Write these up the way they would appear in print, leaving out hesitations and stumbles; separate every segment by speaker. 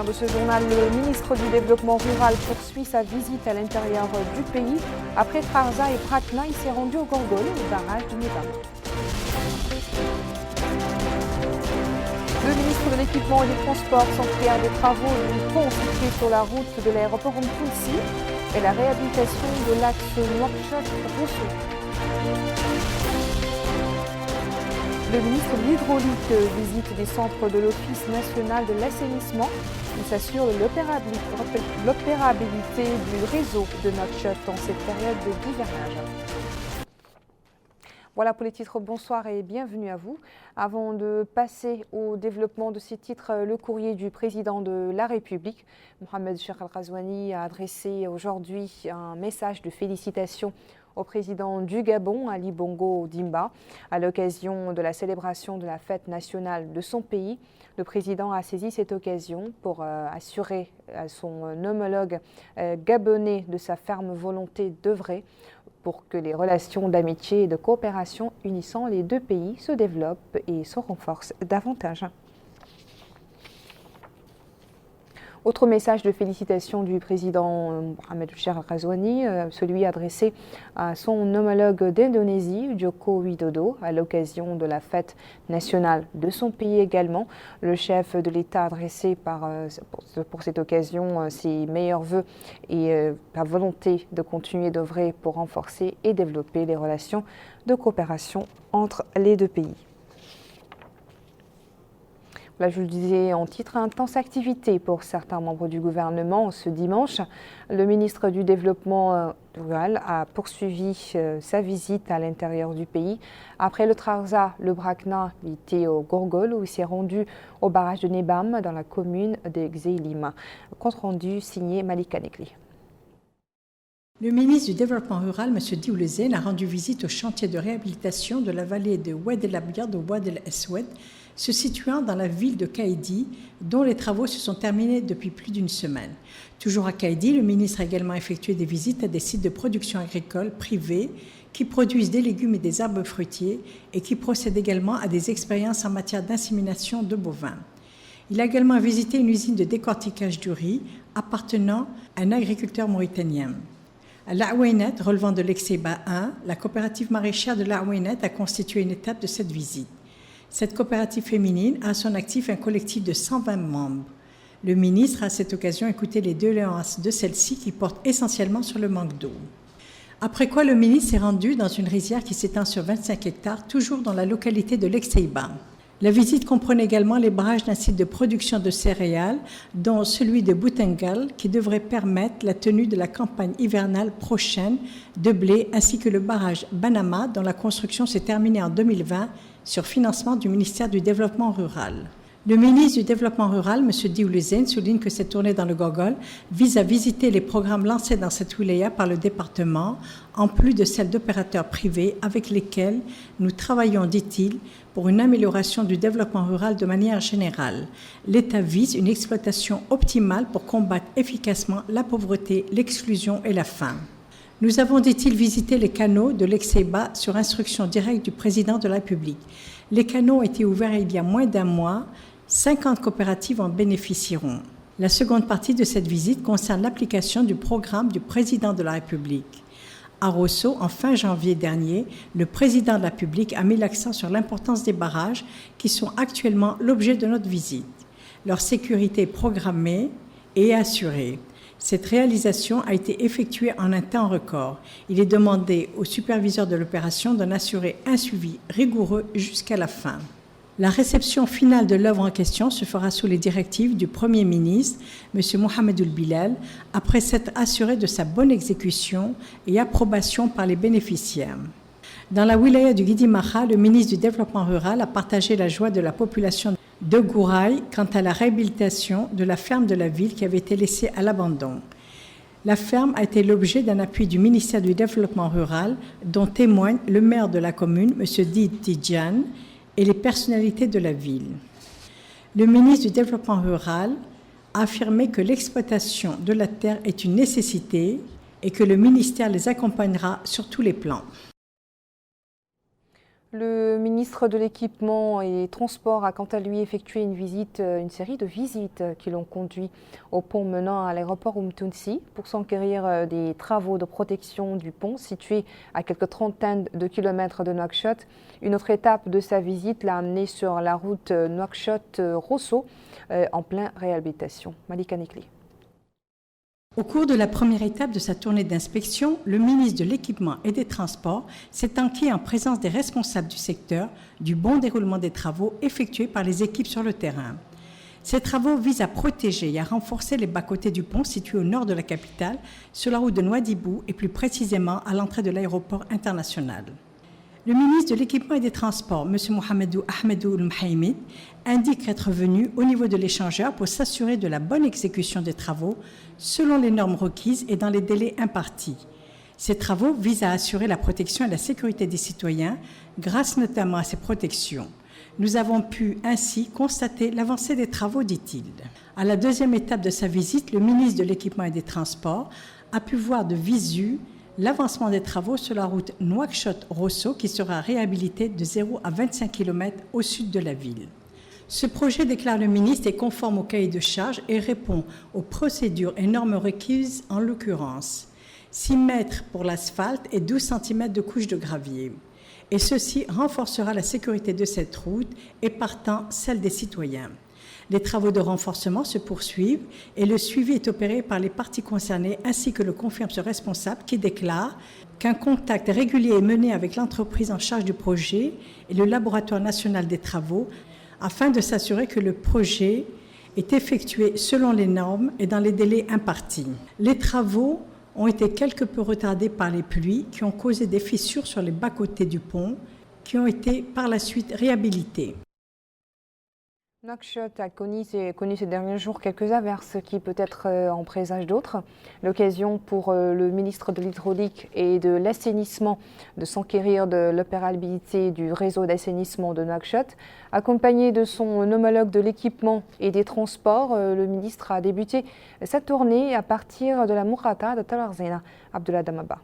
Speaker 1: de ce journal, le ministre du Développement rural poursuit sa visite à l'intérieur du pays. Après Trarza et Brakna, il s'est rendu au Gorgol, au barrage du Nébam. Le ministre de l'Équipement et des Transports s'enquête des travaux du pont situé sur la route de l'aéroport Mpoulsi et la réhabilitation de l'axe Nouakchott-Rosso. Le ministre de l'Hydraulique visite des centres de l'Office national de l'assainissement. Il s'assure de l'opérabilité du réseau de Nouakchott en cette période d'hivernage. Voilà pour les titres, bonsoir et bienvenue à vous. Avant de passer au développement de ces titres, le courrier du président de la République, Mohamed Cheikh Al-Ghazouani, a adressé aujourd'hui un message de félicitations au président du Gabon, Ali Bongo Dimba, à l'occasion de la célébration de la fête nationale de son pays. Le président a saisi cette occasion pour assurer à son homologue gabonais de sa ferme volonté d'œuvrer pour que les relations d'amitié et de coopération unissant les deux pays se développent et se renforcent davantage. Autre message de félicitations du président Mohamed Cheikh Al-Ghazouani, celui adressé à son homologue d'Indonésie, Joko Widodo, à l'occasion de la fête nationale de son pays également. Le chef de l'État a adressé pour cette occasion ses meilleurs vœux et la volonté de continuer d'œuvrer pour renforcer et développer les relations de coopération entre les deux pays. Là, je le disais en titre, intense activité pour certains membres du gouvernement. Ce dimanche, le ministre du Développement rural a poursuivi sa visite à l'intérieur du pays. Après le Trarza, le Brakna, il était au Gorgol où il s'est rendu au barrage de Nebam dans la commune de Xeilima. Compte rendu signé Malika Nekli.
Speaker 2: Le ministre du Développement rural, M. Dioulazen, a rendu visite au chantier de réhabilitation de la vallée de Oued El Abyad au Oued El Aswed, se situant dans la ville de Kaïdi, dont les travaux se sont terminés depuis plus d'une semaine. Toujours à Kaïdi, le ministre a également effectué des visites à des sites de production agricole privés qui produisent des légumes et des arbres fruitiers et qui procèdent également à des expériences en matière d'insémination de bovins. Il a également visité une usine de décortiquage du riz appartenant à un agriculteur mauritanien. À l'Aouénet, relevant de l'Exeba 1, la coopérative maraîchère de l'Aouénet a constitué une étape de cette visite. Cette coopérative féminine a à son actif un collectif de 120 membres. Le ministre a à cette occasion écouté les doléances de celle-ci qui portent essentiellement sur le manque d'eau. Après quoi, le ministre s'est rendu dans une rizière qui s'étend sur 25 hectares, toujours dans la localité de l'Exeba. La visite comprenait également les barrages d'un site de production de céréales, dont celui de Boutengal, qui devrait permettre la tenue de la campagne hivernale prochaine de blé, ainsi que le barrage Banama, dont la construction s'est terminée en 2020 sur financement du ministère du Développement rural. Le ministre du Développement rural, M. Dioulazen, souligne que cette tournée dans le Gorgol vise à visiter les programmes lancés dans cette wilaya par le département, en plus de celles d'opérateurs privés avec lesquels nous travaillons, dit-il, pour une amélioration du développement rural de manière générale. L'État vise une exploitation optimale pour combattre efficacement la pauvreté, l'exclusion et la faim. Nous avons, dit-il, visité les canaux de l'Exeba sur instruction directe du président de la République. Les canaux ont été ouverts il y a moins d'un mois. 50 coopératives en bénéficieront. La seconde partie de cette visite concerne l'application du programme du président de la République. À Rosso, en fin janvier dernier, le président de la République a mis l'accent sur l'importance des barrages qui sont actuellement l'objet de notre visite. Leur sécurité est programmée et assurée. Cette réalisation a été effectuée en un temps record. Il est demandé aux superviseurs de l'opération d'en assurer un suivi rigoureux jusqu'à la fin. La réception finale de l'œuvre en question se fera sous les directives du Premier ministre, M. Mohamed Ould Bilal, après s'être assuré de sa bonne exécution et approbation par les bénéficiaires. Dans la wilaya du Guidimaha, le ministre du Développement rural a partagé la joie de la population de Gouraï quant à la réhabilitation de la ferme de la ville qui avait été laissée à l'abandon. La ferme a été l'objet d'un appui du ministère du Développement rural dont témoigne le maire de la commune, M. Did Tidjan, et les personnalités de la ville. Le ministre du Développement rural a affirmé que l'exploitation de la terre est une nécessité et que le ministère les accompagnera sur tous les plans.
Speaker 1: Le ministre de l'Équipement et des Transports a quant à lui effectué une série de visites qui l'ont conduit au pont menant à l'aéroport Tounsi pour s'enquérir des travaux de protection du pont situé à quelques trentaines de kilomètres de Nouakchott. Une autre étape de sa visite l'a amené sur la route Nouakchott-Rosso en pleine réhabilitation. Malika Nekli.
Speaker 2: Au cours de la première étape de sa tournée d'inspection, le ministre de l'Équipement et des Transports s'est enquis en présence des responsables du secteur du bon déroulement des travaux effectués par les équipes sur le terrain. Ces travaux visent à protéger et à renforcer les bas-côtés du pont situé au nord de la capitale, sur la route de Nouadhibou et plus précisément à l'entrée de l'aéroport international. Le ministre de l'Équipement et des Transports, M. Mohamedou Ahmedou Mhaïmid, indique être venu au niveau de l'échangeur pour s'assurer de la bonne exécution des travaux selon les normes requises et dans les délais impartis. Ces travaux visent à assurer la protection et la sécurité des citoyens grâce notamment à ces protections. Nous avons pu ainsi constater l'avancée des travaux, dit-il. À la deuxième étape de sa visite, le ministre de l'Équipement et des Transports a pu voir de visu l'avancement des travaux sur la route Nouakchott-Rosso qui sera réhabilitée de 0 à 25 km au sud de la ville. Ce projet, déclare le ministre, est conforme au cahier de charge et répond aux procédures et normes requises, en l'occurrence 6 mètres pour l'asphalte et 12 cm de couche de gravier. Et ceci renforcera la sécurité de cette route et partant celle des citoyens. Les travaux de renforcement se poursuivent et le suivi est opéré par les parties concernées ainsi que le confirme ce responsable qui déclare qu'un contact régulier est mené avec l'entreprise en charge du projet et le laboratoire national des travaux afin de s'assurer que le projet est effectué selon les normes et dans les délais impartis. Les travaux ont été quelque peu retardés par les pluies qui ont causé des fissures sur les bas-côtés du pont qui ont été par la suite réhabilités.
Speaker 1: Nouakchott a connu ces derniers jours quelques averses qui peut-être en présagent d'autres. L'occasion pour le ministre de l'Hydraulique et de l'Assainissement de s'enquérir de l'opérabilité du réseau d'assainissement de Nouakchott. Accompagné de son homologue de l'Équipement et des Transports, le ministre a débuté sa tournée à partir de la Mourata de Talarzeina, Abdullah Damaba.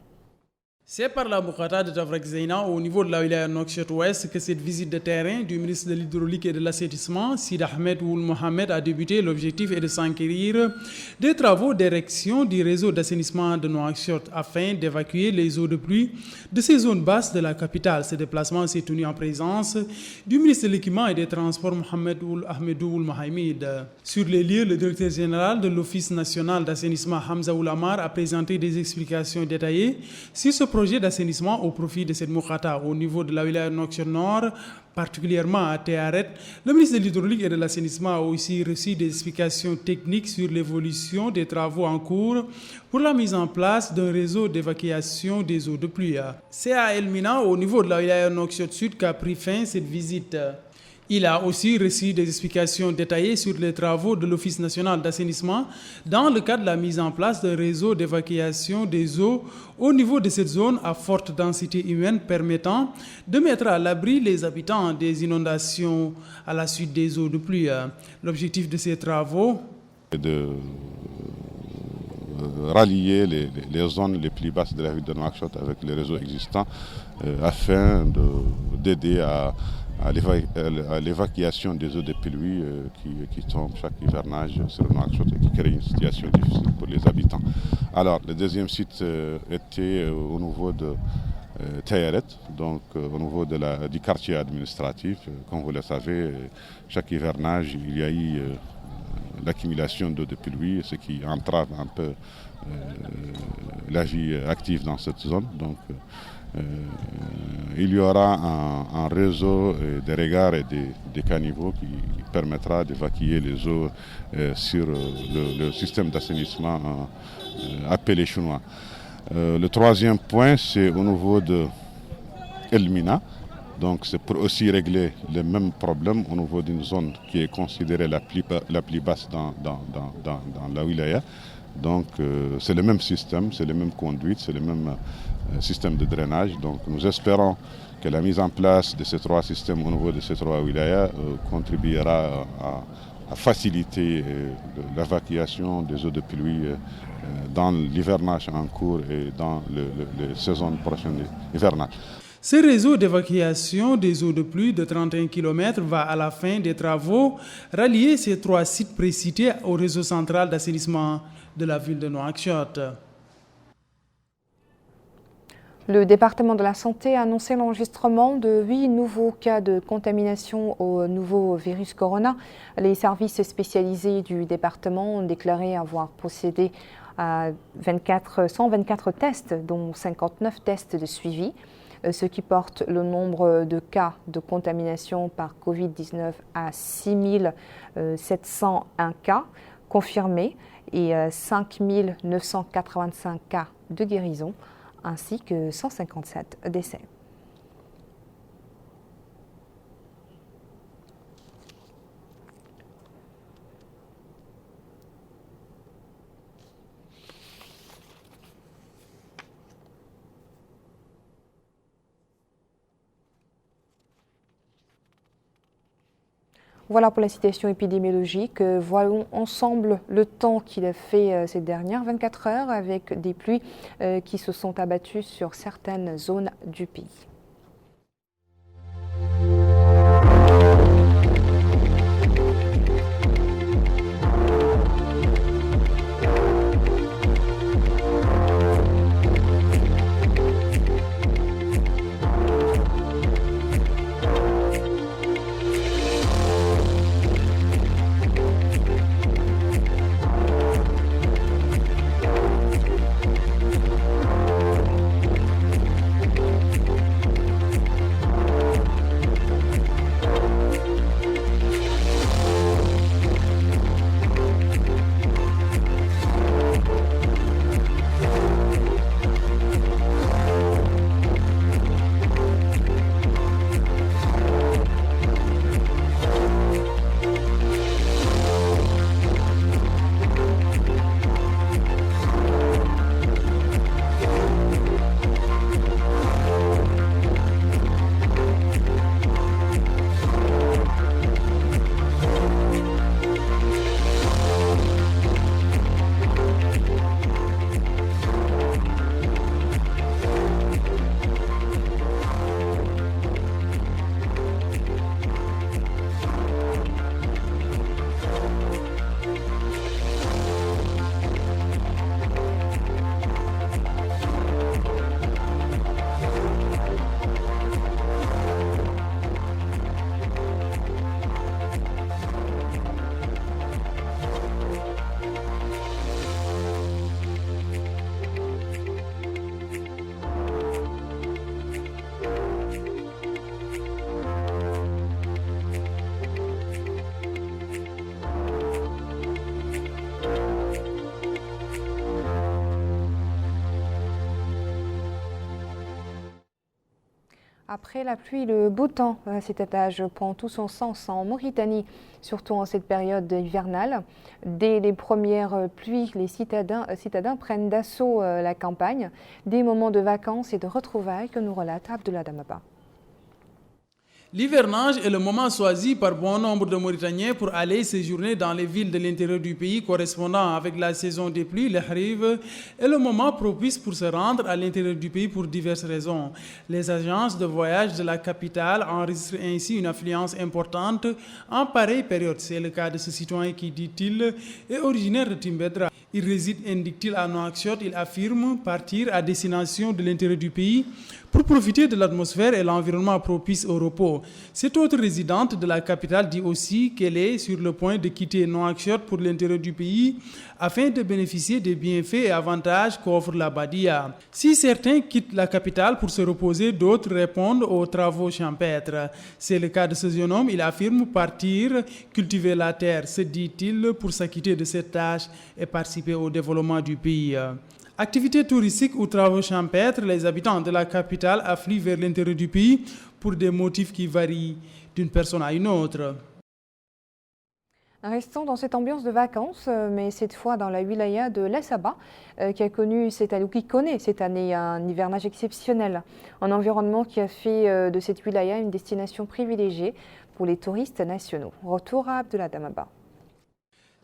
Speaker 3: C'est par la Moukata de Tafrak Zeina, au niveau de la wilaya Nouakchott-Ouest, que cette visite de terrain du ministre de l'Hydraulique et de l'Assainissement, Sid Ahmed Ould Mohamed, a débuté. L'objectif est de s'enquérir des travaux d'érection du réseau d'assainissement de Nouakchott afin d'évacuer les eaux de pluie de ces zones basses de la capitale. Ce déplacement s'est tenu en présence du ministre de l'Équipement et des Transports, Mohamed Ahmedou Ould Mohamed. Sur les lieux, le directeur général de l'Office national d'assainissement, Hamza Ould Amar, a présenté des explications détaillées sur ce projet d'assainissement au profit de cette Moukata. Au niveau de la wilaya Nouakchott Nord, particulièrement à Théaret, le ministre de l'Hydraulique et de l'Assainissement a aussi reçu des explications techniques sur l'évolution des travaux en cours pour la mise en place d'un réseau d'évacuation des eaux de pluie. C'est à El Mina, au niveau de la wilaya Nouakchott Sud, qu'a pris fin cette visite. Il a aussi reçu des explications détaillées sur les travaux de l'Office national d'assainissement dans le cadre de la mise en place d'un réseau d'évacuation des eaux au niveau de cette zone à forte densité humaine permettant de mettre à l'abri les habitants des inondations à la suite des eaux de pluie. L'objectif de ces travaux
Speaker 4: est de rallier les zones les plus basses de la ville de Nouakchott avec les réseaux existants afin d'aider à l'évacuation des eaux de pluie qui tombent chaque hivernage sur Nouakchott et qui créent une situation difficile pour les habitants. Alors, le deuxième site était au niveau de Théaret, donc au niveau du quartier administratif. Comme vous le savez, chaque hivernage, il y a eu l'accumulation d'eau de pluie, ce qui entrave un peu la vie active dans cette zone. Donc, il y aura un réseau de regards et des caniveaux qui permettra d'évacuer les eaux sur le système d'assainissement appelé chinois. Le troisième point, c'est au niveau de El Mina. Donc c'est pour aussi régler le même problème au niveau d'une zone qui est considérée la plus basse dans la wilaya. Donc c'est le même système, c'est les mêmes conduites, c'est le même système de drainage. Donc nous espérons que la mise en place de ces trois systèmes au niveau de ces trois wilayas contribuera à faciliter l'évacuation des eaux de pluie dans l'hivernage en cours et dans les saisons prochaines hivernales.
Speaker 3: Ce réseau d'évacuation des eaux de pluie de 31 km va à la fin des travaux rallier ces 3 sites précités au réseau central d'assainissement de la ville de Nouakchott.
Speaker 1: Le département de la Santé a annoncé l'enregistrement de 8 nouveaux cas de contamination au nouveau virus corona. Les services spécialisés du département ont déclaré avoir procédé à 124 tests, dont 59 tests de suivi, ce qui porte le nombre de cas de contamination par Covid-19 à 6 701 cas confirmés et 5 985 cas de guérison, ainsi que 157 décès. Voilà pour la situation épidémiologique. Voyons ensemble le temps qu'il a fait ces dernières 24 heures avec des pluies qui se sont abattues sur certaines zones du pays. Après la pluie, le beau temps, cet adage prend tout son sens en Mauritanie, surtout en cette période hivernale. Dès les premières pluies, les citadins prennent d'assaut la campagne. Des moments de vacances et de retrouvailles que nous relate Abdullah Damaba.
Speaker 3: L'hivernage est le moment choisi par bon nombre de Mauritaniens pour aller séjourner dans les villes de l'intérieur du pays correspondant avec la saison des pluies, les rives, est le moment propice pour se rendre à l'intérieur du pays pour diverses raisons. Les agences de voyage de la capitale enregistrent ainsi une affluence importante en pareille période. C'est le cas de ce citoyen qui, dit-il, est originaire de Timbedra. Il réside, indique-t-il, à Nouakchott. Il affirme partir à destination de l'intérieur du pays pour profiter de l'atmosphère et l'environnement propice au repos. Cette autre résidente de la capitale dit aussi qu'elle est sur le point de quitter Nouakchott pour l'intérieur du pays afin de bénéficier des bienfaits et avantages qu'offre la Badia. Si certains quittent la capitale pour se reposer, d'autres répondent aux travaux champêtres. C'est le cas de ce jeune homme. Il affirme partir cultiver la terre, se dit-il, pour s'acquitter de cette tâche et participer au développement du pays. Activités touristiques ou travaux champêtres, les habitants de la capitale affluent vers l'intérieur du pays pour des motifs qui varient d'une personne à une autre.
Speaker 1: Restons dans cette ambiance de vacances, mais cette fois dans la wilaya de Les Saba, qui connaît cette année un hivernage exceptionnel. Un environnement qui a fait de cette wilaya une destination privilégiée pour les touristes nationaux. Retour à Abdullah Damaba.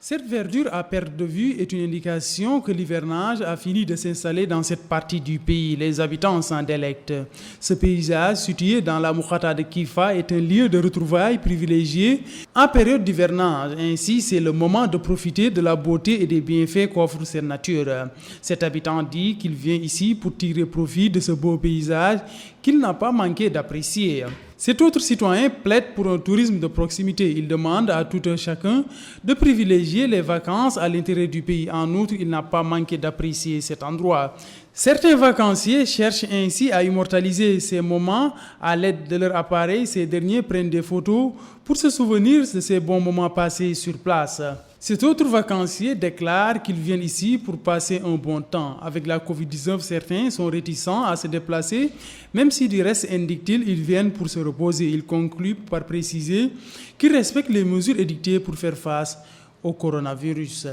Speaker 3: Cette verdure à perte de vue est une indication que l'hivernage a fini de s'installer dans cette partie du pays. Les habitants s'en délectent. Ce paysage, situé dans la Moukhata de Kifa, est un lieu de retrouvailles privilégié en période d'hivernage. Ainsi, c'est le moment de profiter de la beauté et des bienfaits qu'offre cette nature. Cet habitant dit qu'il vient ici pour tirer profit de ce beau paysage qu'il n'a pas manqué d'apprécier. Cet autre citoyen plaide pour un tourisme de proximité. Il demande à tout un chacun de privilégier les vacances à l'intérieur du pays. En outre, il n'a pas manqué d'apprécier cet endroit. Certains vacanciers cherchent ainsi à immortaliser ces moments à l'aide de leur appareil. Ces derniers prennent des photos pour se souvenir de ces bons moments passés sur place. Cet autre vacancier déclare qu'ils viennent ici pour passer un bon temps. Avec la Covid-19, certains sont réticents à se déplacer, même si du reste, indique-t-il, ils viennent pour se reposer. Il conclut par préciser qu'ils respectent les mesures édictées pour faire face au coronavirus.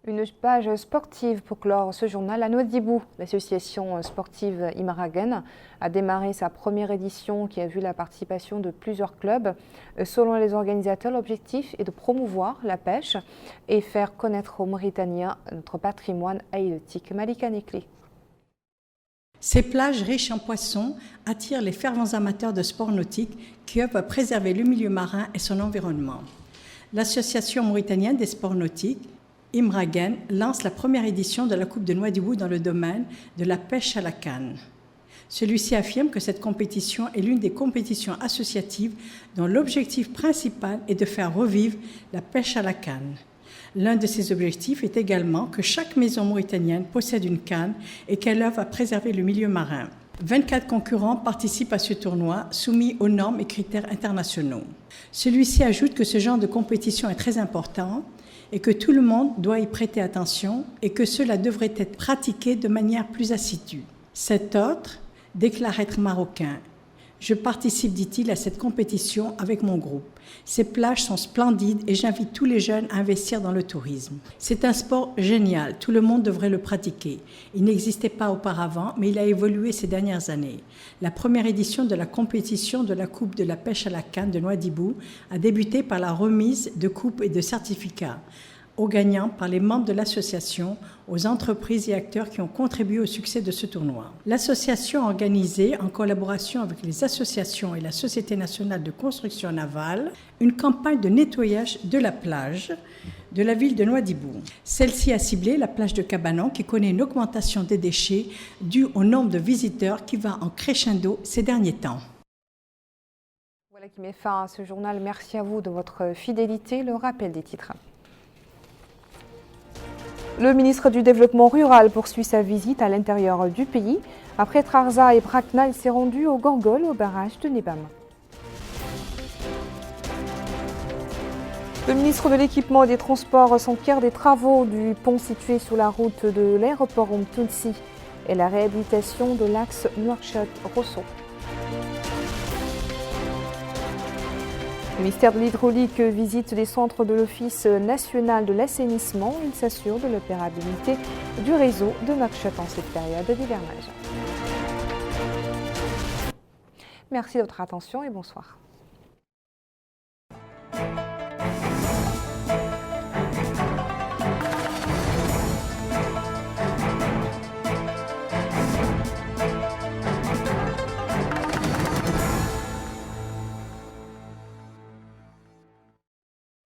Speaker 1: Une page sportive pour clore ce journal. À Nouadhibou, l'association sportive Imragen a démarré sa première édition qui a vu la participation de plusieurs clubs. Selon les organisateurs, l'objectif est de promouvoir la pêche et faire connaître aux Mauritaniens notre patrimoine halieutique. Malika Nekli.
Speaker 2: Ces plages riches en poissons attirent les fervents amateurs de sport nautique qui œuvrent à préserver le milieu marin et son environnement. L'association mauritanienne des sports nautiques Imragen lance la première édition de la Coupe de Nouadhibou dans le domaine de la pêche à la canne. Celui-ci affirme que cette compétition est l'une des compétitions associatives dont l'objectif principal est de faire revivre la pêche à la canne. L'un de ses objectifs est également que chaque maison mauritanienne possède une canne et qu'elle œuvre à préserver le milieu marin. 24 concurrents participent à ce tournoi soumis aux normes et critères internationaux. Celui-ci ajoute que ce genre de compétition est très important et que tout le monde doit y prêter attention et que cela devrait être pratiqué de manière plus assidue. Cet autre déclare être marocain. Je participe, dit-il, à cette compétition avec mon groupe. Ces plages sont splendides et j'invite tous les jeunes à investir dans le tourisme. C'est un sport génial, tout le monde devrait le pratiquer. Il n'existait pas auparavant, mais il a évolué ces dernières années. La première édition de la compétition de la Coupe de la pêche à la canne de Nouadhibou a débuté par la remise de coupes et de certificats aux gagnants par les membres de l'association, aux entreprises et acteurs qui ont contribué au succès de ce tournoi. L'association a organisé, en collaboration avec les associations et la Société nationale de construction navale, une campagne de nettoyage de la plage de la ville de Nouadhibou. Celle-ci a ciblé la plage de Cabanon qui connaît une augmentation des déchets due au nombre de visiteurs qui va en crescendo ces derniers temps.
Speaker 1: Voilà qui met fin à ce journal. Merci à vous de votre fidélité. Le rappel des titres. Le ministre du Développement rural poursuit sa visite à l'intérieur du pays. Après Trarza et Brakna, il s'est rendu au Gorgol, au barrage de Nebam. Le ministre de l'Équipement et des Transports s'enquiert des travaux du pont situé sur la route de l'aéroport Tounsi et la réhabilitation de l'axe Nouakchott-Rosso. Le ministère de l'Hydraulique visite les centres de l'Office national de l'assainissement. Il s'assure de l'opérabilité du réseau de Nouakchott en cette période d'hivernage. Merci de votre attention et bonsoir.